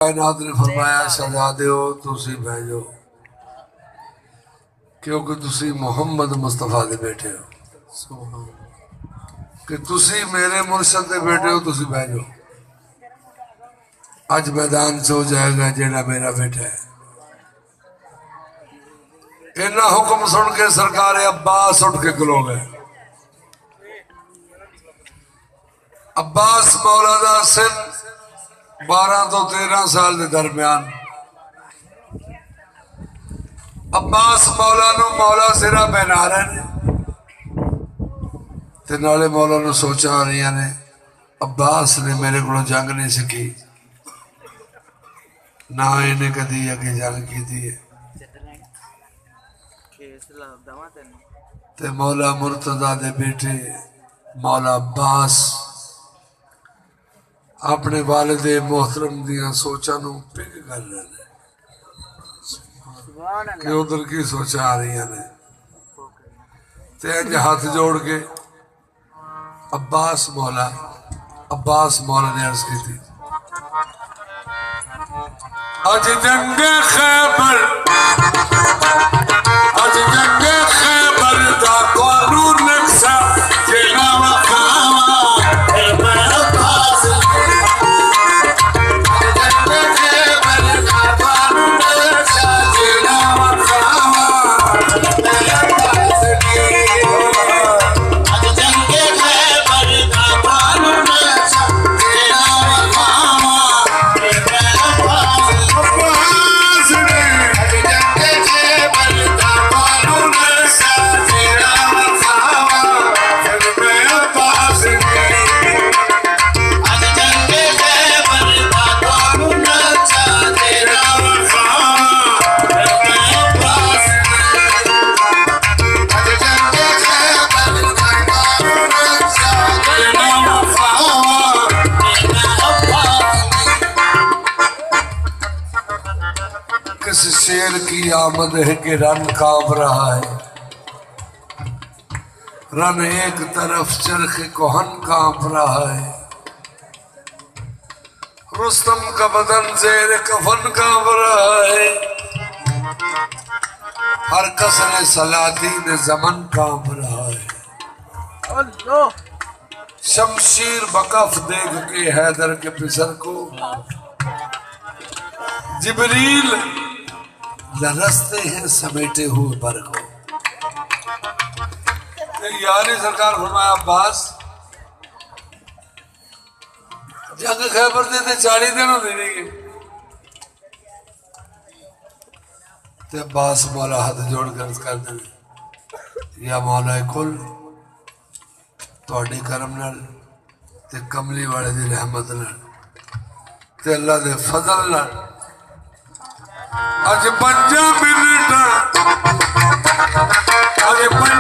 کائنات نے فرمایا شہزادے ہو تسی بھیجو کیونکہ تسی محمد مصطفیٰ دے بیٹے ہو کہ تسی میرے مرشد دے بیٹے ہو تسی بھیجو اج میدان سے ہو جائے گا جیڑا میرا بیٹا ہے انہا حکم سن کے سرکار عباس اٹھ کے کھلو گئے عباس مولا دا سن 12 تو 13 سال دے درمیان عباس مولا نو مولا سرا پہنا رہے نے تے نالے مولا نو سوچا رہی نے عباس نے میرے کو جنگ نہیں سکی نہ انہیں کدی اگے جنگ کی دی ہے تے مولا مرتضی دے بیٹے مولا عباس اپنے والد محترم دیاں سوچا نو پک کر رہے ہیں کہ ادھر کی سوچا آ رہی ہیں تے انج ہاتھ جوڑ کے عباس مولا نے عرض کی تھی اج جنگ خیبر دا قانون نقصہ جینا وخاوا شیر کی آمد ہے کہ رن کانپ رہا ہے رن ایک طرف چرخ کوہن کانپ رہا ہے رستم کا بدن زیر کفن کانپ رہا ہے ہر کسر سلاطین زمن کانپ رہا ہے شمشیر بکف دیکھ کے حیدر کے پسر کو جبریل لرستے ہیں سمیٹے ہوئے پر کو یعنی سرکار فرمایا عباس جنگ خیبر دیتے 40 دنوں دینے گے تے عباس مولا ہاتھ جوڑ کر دیں یا مولا کل توڑی کرم نال تے کملی والے دی رحمت نال تے اللہ دے فضل نال اج 5 منٹ